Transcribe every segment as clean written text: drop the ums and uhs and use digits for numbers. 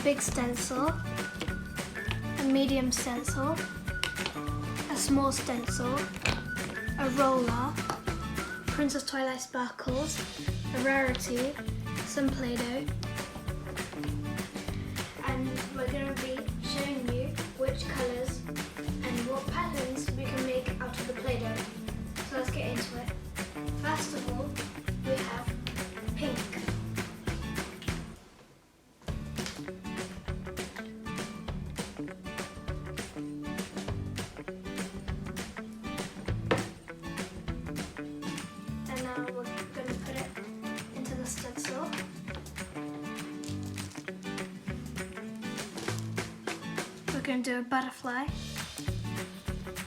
big stencil, a medium stencil, a small stencil, a roller, Princess Twilight sparkles, a Rarity, some Play-Doh, and we're going to be showing you which colours and what patterns we can make out of the Play-Doh. So let's get into it. First of all, we have pink. And now we're going to put it into the stencil. We're going to do a butterfly.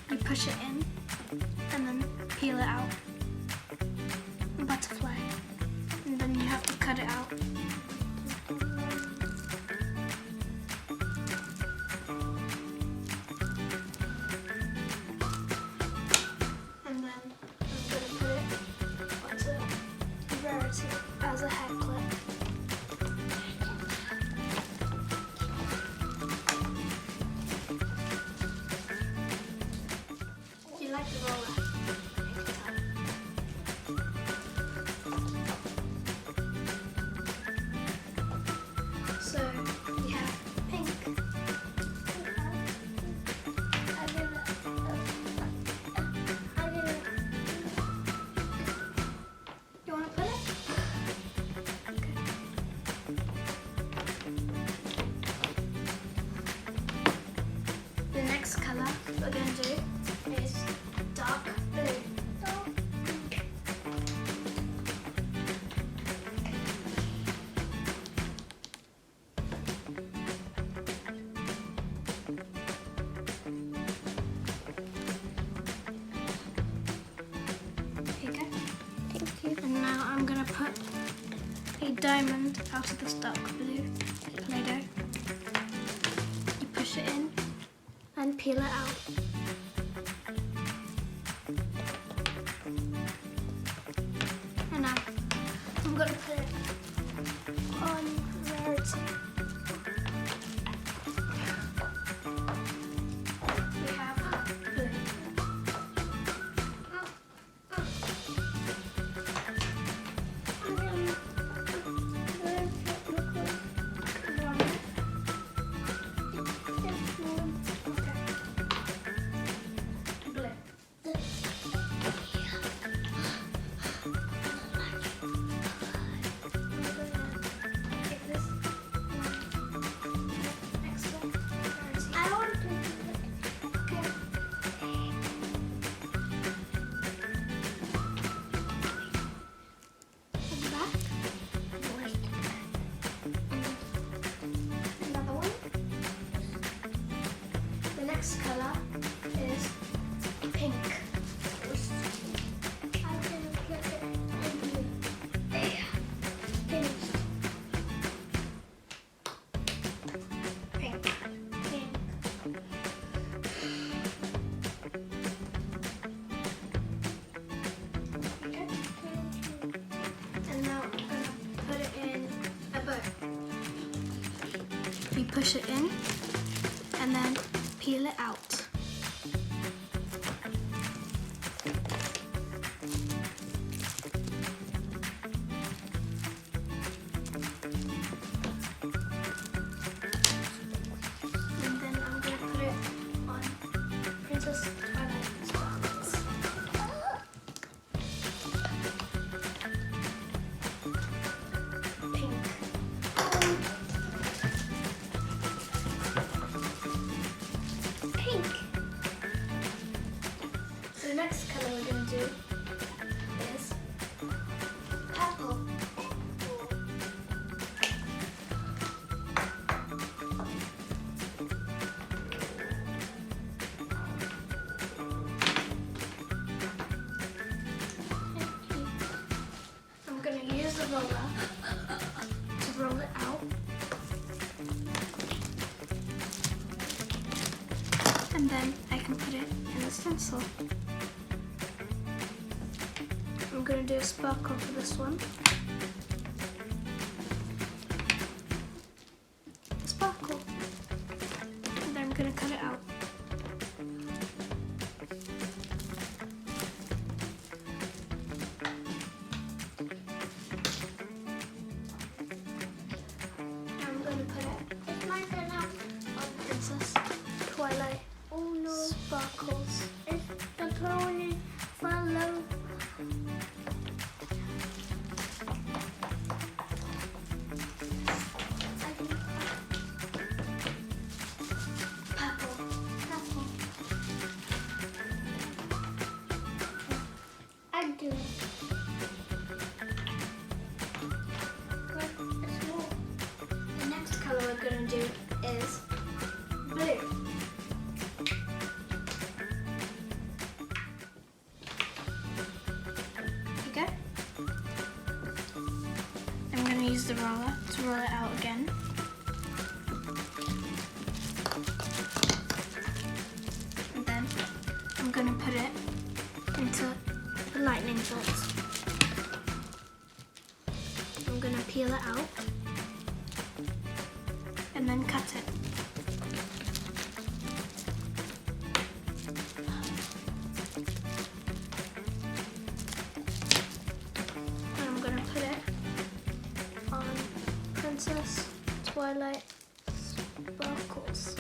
You push it in and then peel it out. Butterfly. And then you have to cut it out. And then I'm going to put it onto Rarity as a hair clip. Do you like the roller? So we have pink. You want to put it? Okay. The next colour we're going to do is dark blue. Here you go. Thank you. And now I'm going to put a diamond out of this dark blue Play-Doh. You push it in and peel it out. And now I'm going to put it on Rarity. We have blue. Next colour is pink. And now I'm going to put it in a bow. We push it in and then peel it out. And then I'm going to put it on Princess Twilight sparkles. Pink. So the next colour we're going to do is purple. I'm going to use the roller to roll it out. And then I can put it in the stencil. I'm going to do a sparkle for this one. Sparkle. sparkles. It's the pony follow. Purple. I do. The next colour we're going to do is blue. Here you go. I'm going to use the roller to roll it out again. And then I'm going to put it into the lightning bolts. I'm going to peel it out and then cut it. And I'm going to put it on Princess Twilight Sparkles.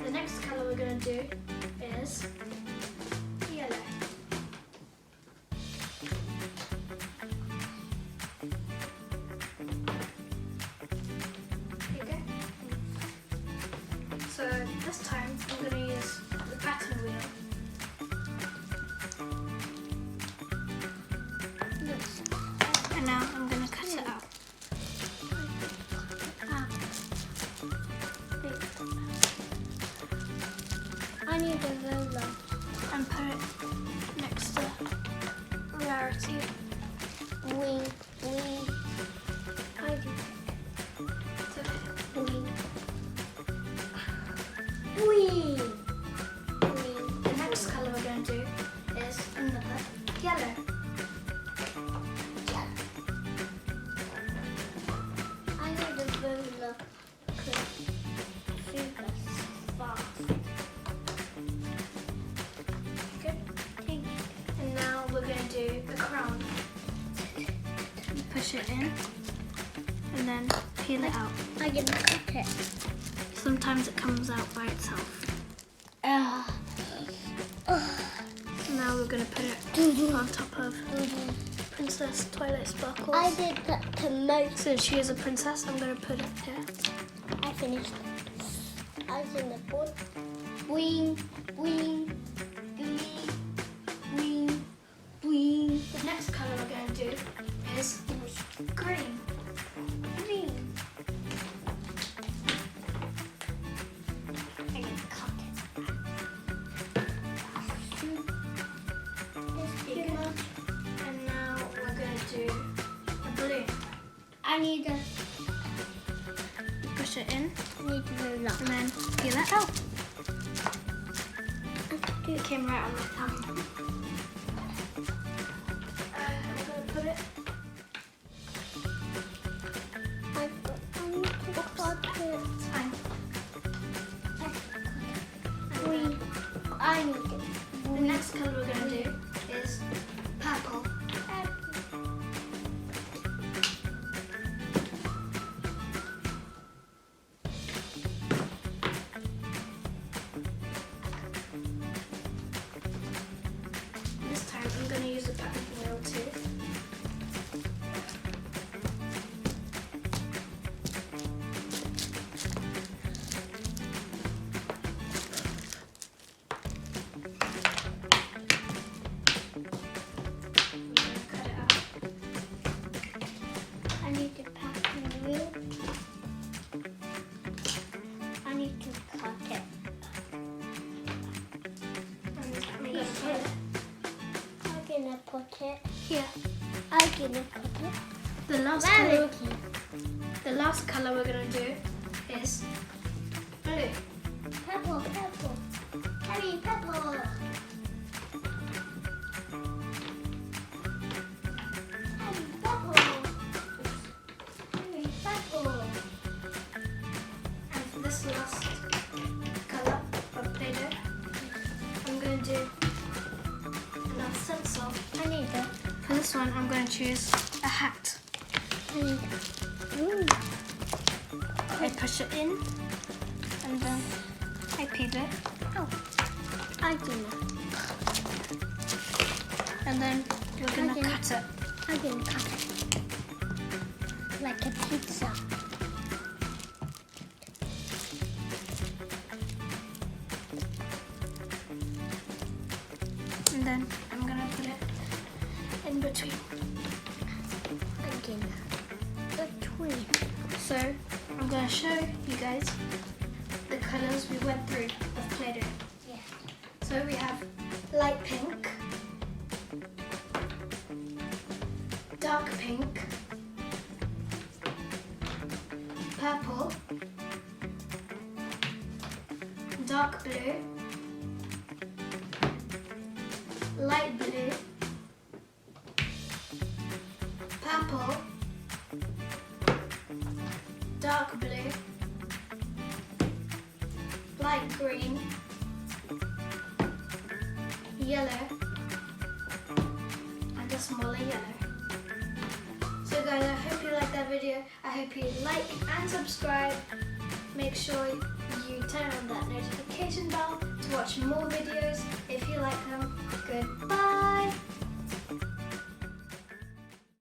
The next colour we're going to do is yellow. Here you go. So this time I'm going to use the pattern wheel. And now I'm going to cut it out. I need a roller. And put it next to Rarity. Wing, wing. I do. Wing. Wing. Wing. The next colour we're going to do is another yellow. I need a roller. Super fast. Good. Thank you. And now we're going to do the crown. You push it in and then peel it out. I'm gonna cut it. Sometimes it comes out by itself. Now we're going to put it on top of Princess Twilight Sparkles. I did that to most. Since she is a princess, I'm going to put it here. I finished. I was in the board. Wing, wing, wing, wing, wing. The next colour we're going to do is green. Green. I can cut it. It's Here you too go. much. And now we're going to do a blue. I need a Push it in ruler. and then peel it out. Do It came right on my thumb. I'm going to put it. I need to cut it. It's fine. Wing. I need it. The next colour we're going to do is purple. This time I'm going to use a pattern wheel too. I'm going to cut it out. I need to pack the wheel. I need to cut it. And I'm going to put it I'm gonna put it. here. I'm gonna put it. The last colour we're going to do is blue. Purple, purple. Harry, purple. Harry, purple. Harry, purple. And for this last colour of Play-Doh, I'm going to do another stencil. I need that. For this one, I'm going to choose a hat. I need that. Ooh. I push it in, and then I peel it. Oh, I do that. And then you're going to Okay. cut it. I can cut it. Like a pizza. And then I'm going to put it in between. Again. Between. So I'm going to show you guys the colours we went through of Play-Doh. Yeah. So we have light pink, dark pink, purple, dark blue, light blue, purple, dark blue, light green, yellow, and a smaller yellow. So guys, I hope you liked that video. I hope you like and subscribe. Make sure you turn on that notification bell to watch more videos.